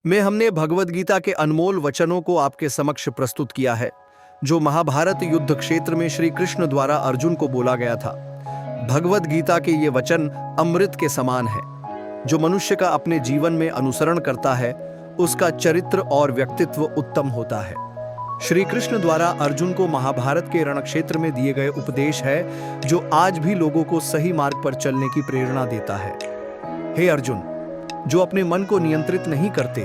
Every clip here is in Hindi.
में हमने भगवद गीता के अनमोल वचनों को आपके समक्ष प्रस्तुत किया है, जो महाभारत युद्ध क्षेत्र में श्री कृष्ण द्वारा अर्जुन को बोला गया था। भगवद गीता के ये वचन अमृत के समान है। जो मनुष्य का अपने जीवन में अनुसरण करता है, उसका चरित्र और व्यक्तित्व उत्तम होता है। श्री कृष्ण द्वारा अर्जुन को महाभारत के रणक्षेत्र में दिए गए उपदेश है, जो आज भी लोगों को सही मार्ग पर चलने की प्रेरणा देता है। हे अर्जुन, जो अपने मन को नियंत्रित नहीं करते,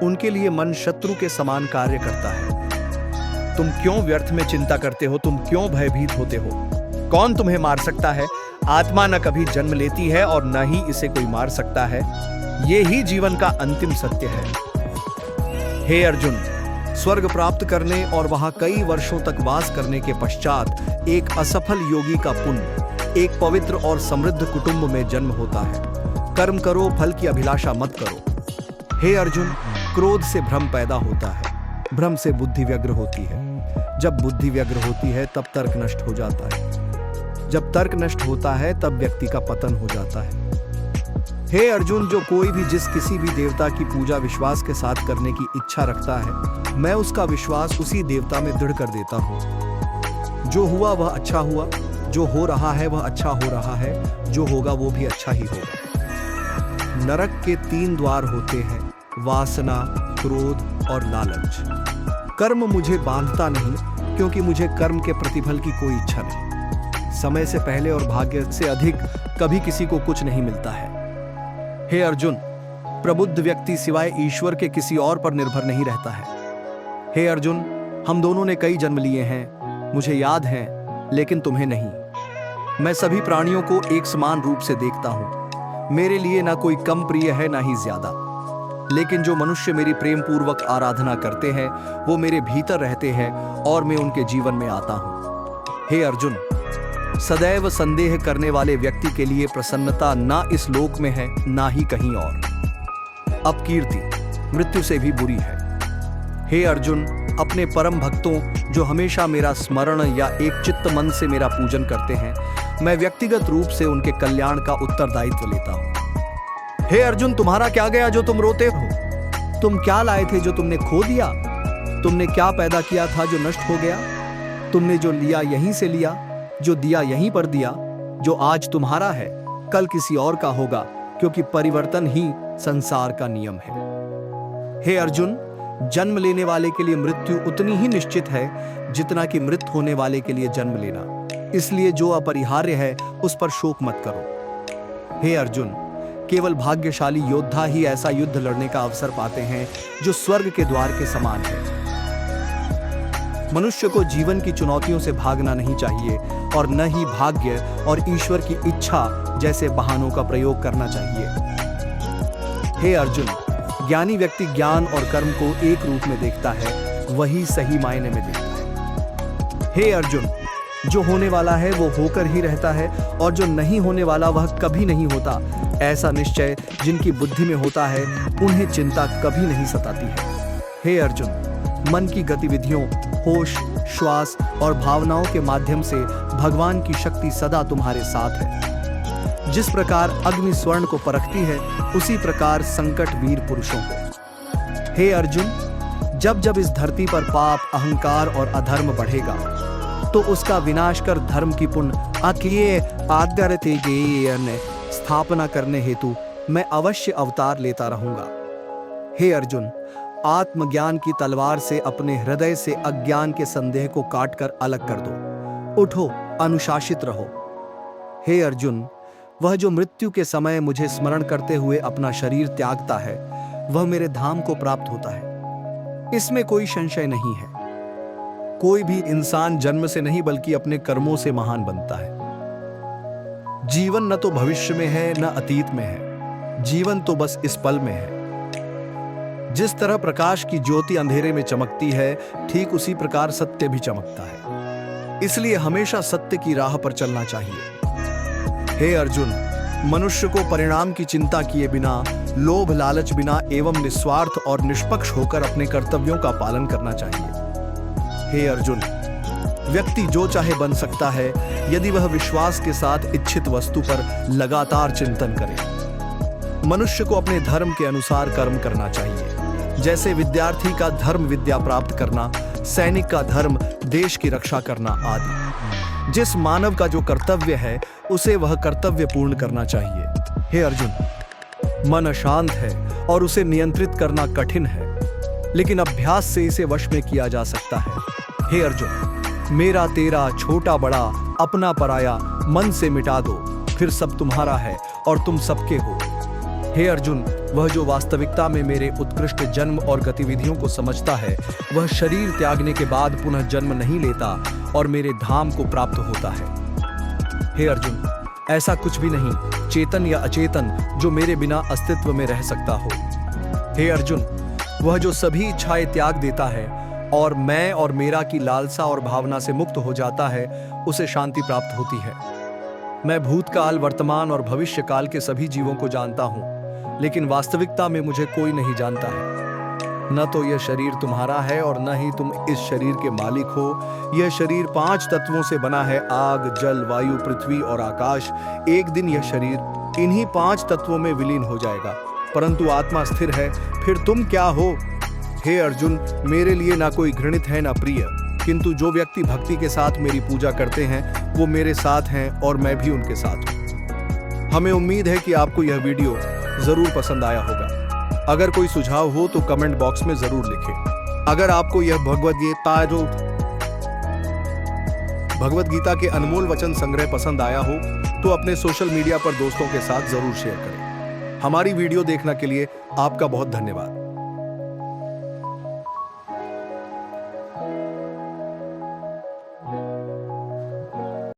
उनके लिए मन शत्रु के समान कार्य करता है। तुम क्यों व्यर्थ में चिंता करते हो? तुम क्यों भयभीत होते हो? कौन तुम्हें मार सकता है? आत्मा न कभी जन्म लेती है और न ही इसे कोई मार सकता है। ये ही जीवन का अंतिम सत्य है। हे अर्जुन, स्वर्ग प्राप्त करने और वहां कई वर्षों तक वास करने के पश्चात एक असफल योगी का पुण्य एक पवित्र और समृद्ध कुटुंब में जन्म होता है। कर्म करो, फल की अभिलाषा मत करो। हे अर्जुन, क्रोध से भ्रम पैदा होता है, भ्रम से बुद्धि व्यग्र होती है। जब बुद्धि व्यग्र होती है तब तर्क नष्ट हो जाता है। जब तर्क नष्ट होता है तब व्यक्ति का पतन हो जाता है। हे अर्जुन, जो कोई भी जिस किसी भी देवता की पूजा विश्वास के साथ करने की इच्छा रखता है, मैं उसका विश्वास उसी देवता में दृढ़ कर देता हूँ। जो हुआ वह अच्छा हुआ, जो हो रहा है वह अच्छा हो रहा है, जो होगा वो भी अच्छा ही होगा। नरक के 3 द्वार होते हैं, वासना, क्रोध और लालच। कर्म मुझे बांधता नहीं, क्योंकि मुझे कर्म के प्रतिफल की कोई इच्छा नहीं। समय से पहले और भाग्य से अधिक कभी किसी को कुछ नहीं मिलता है। हे अर्जुन, प्रबुद्ध व्यक्ति सिवाय ईश्वर के किसी और पर निर्भर नहीं रहता है। हे अर्जुन, हम दोनों ने कई जन्म लिए हैं, मुझे याद है, लेकिन तुम्हें नहीं। मैं सभी प्राणियों को एक समान रूप से देखता हूं। मेरे लिए ना कोई कम प्रिय है, ना ही ज्यादा। लेकिन जो मनुष्य मेरी प्रेम पूर्वक आराधना करते हैं, वो मेरे भीतर रहते हैं और मैं उनके जीवन में आता हूं। हे अर्जुन, सदैव संदेह करने वाले व्यक्ति के लिए प्रसन्नता ना इस लोक में है, ना ही कहीं और। अपकीर्ति मृत्यु से भी बुरी है। हे अर्जुन, अपने परम भक्तों जो हमेशा मेरा स्मरण या एक चित्त मन से मेरा पूजन करते हैं, मैं व्यक्तिगत रूप से उनके कल्याण का उत्तरदायित्व लेता हूं। हे अर्जुन, तुम्हारा क्या गया जो तुम रोते हो? तुम क्या लाए थे जो तुमने खो दिया? तुमने क्या पैदा किया था जो नष्ट हो गया? तुमने जो लिया यहीं से लिया, जो दिया यहीं पर दिया। जो आज तुम्हारा है, कल किसी और का होगा, क्योंकि परिवर्तन ही संसार का नियम है। हे अर्जुन, जन्म लेने वाले के लिए मृत्यु उतनी ही निश्चित है जितना कि मृत होने वाले के लिए जन्म लेना। इसलिए जो अपरिहार्य है उस पर शोक मत करो। हे अर्जुन, केवल भाग्यशाली योद्धा ही ऐसा युद्ध लड़ने का अवसर पाते हैं जो स्वर्ग के द्वार के समान है। मनुष्य को जीवन की चुनौतियों से भागना नहीं चाहिए और न ही भाग्य और ईश्वर की इच्छा जैसे बहानों का प्रयोग करना चाहिए। हे अर्जुन, ज्ञानी व्यक्ति ज्ञान और कर्म को एक रूप में देखता है, वही सही मायने में देखता है। हे अर्जुन, जो होने वाला है वो होकर ही रहता है और जो नहीं होने वाला वह कभी नहीं होता। ऐसा निश्चय जिनकी बुद्धि में होता है, उन्हें चिंता कभी नहीं सताती है। हे अर्जुन, मन की गतिविधियों, होश, श्वास और भावनाओं के माध्यम से भगवान की शक्ति सदा तुम्हारे साथ है। जिस प्रकार अग्नि स्वर्ण को परखती है, उसी प्रकार संकट वीर पुरुषों को। हे अर्जुन, जब जब इस धरती पर पाप, अहंकार और अधर्म बढ़ेगा, तो उसका विनाश कर धर्म की पुण्य आज्ञा स्थापना करने हेतु मैं अवश्य अवतार लेता रहूंगा। हे अर्जुन, आत्मज्ञान की तलवार से अपने हृदय से अज्ञान के संदेह को काटकर अलग कर दो। उठो, अनुशासित रहो। हे अर्जुन, वह जो मृत्यु के समय मुझे स्मरण करते हुए अपना शरीर त्यागता है, वह मेरे धाम को प्राप्त होता है। इसमें कोई संशय नहीं है। कोई भी इंसान जन्म से नहीं बल्कि अपने कर्मों से महान बनता है। जीवन न तो भविष्य में है न अतीत में है, जीवन तो बस इस पल में है। जिस तरह प्रकाश की ज्योति अंधेरे में चमकती है, ठीक उसी प्रकार सत्य भी चमकता है। इसलिए हमेशा सत्य की राह पर चलना चाहिए। हे अर्जुन, मनुष्य को परिणाम की चिंता किए बिना, लोभ लालच बिना एवं निस्वार्थ और निष्पक्ष होकर अपने कर्तव्यों का पालन करना चाहिए। हे अर्जुन, व्यक्ति जो चाहे बन सकता है यदि वह विश्वास के साथ इच्छित वस्तु पर लगातार चिंतन करे। मनुष्य को अपने धर्म के अनुसार कर्म करना चाहिए। जैसे विद्यार्थी का धर्म विद्या प्राप्त करना, सैनिक का धर्म देश की रक्षा करना आदि। जिस मानव का जो कर्तव्य है उसे वह कर्तव्य पूर्ण करना चाहिए। हे अर्जुन, मन अशांत है और उसे नियंत्रित करना कठिन है, लेकिन अभ्यास से इसे वश में किया जा सकता है। हे अर्जुन, मेरा तेरा छोटा बड़ा अपना पराया मन से मिटा दो, फिर सब तुम्हारा है और तुम सबके हो। हे अर्जुन, वह जो वास्तविकता में मेरे उत्कृष्ट जन्म और गतिविधियों को समझता है, वह शरीर त्यागने के बाद पुनः जन्म नहीं लेता और मेरे धाम को प्राप्त होता है। हे अर्जुन, ऐसा कुछ भी नहीं, चेतन या अचेतन, जो मेरे बिना अस्तित्व में रह सकता हो। हे अर्जुन, वह जो सभी इच्छाएं त्याग देता है और मैं और मेरा की लालसा और भावना से मुक्त हो जाता है, उसे शांति प्राप्त होती है। मैं भूतकाल, वर्तमान और भविष्य काल के सभी जीवों को जानता हूं, लेकिन वास्तविकता में मुझे कोई नहीं जानता है। न तो यह शरीर तुम्हारा है और न ही तुम इस शरीर के मालिक हो। यह शरीर 5 तत्वों से बना है, आग, जल, वायु, पृथ्वी और आकाश। एक दिन यह शरीर इन्हीं 5 तत्वों में विलीन हो जाएगा, परंतु आत्मा स्थिर है। फिर तुम क्या हो? हे अर्जुन, मेरे लिए ना कोई घृणित है ना प्रिय, किंतु जो व्यक्ति भक्ति के साथ मेरी पूजा करते हैं वो मेरे साथ हैं और मैं भी उनके साथ हूँ। हमें उम्मीद है कि आपको यह वीडियो जरूर पसंद आया होगा। अगर कोई सुझाव हो तो कमेंट बॉक्स में जरूर लिखें। अगर आपको यह भगवद गीता के अनमोल वचन संग्रह पसंद आया हो तो अपने सोशल मीडिया पर दोस्तों के साथ जरूर शेयर करें। हमारी वीडियो देखने के लिए आपका बहुत धन्यवाद।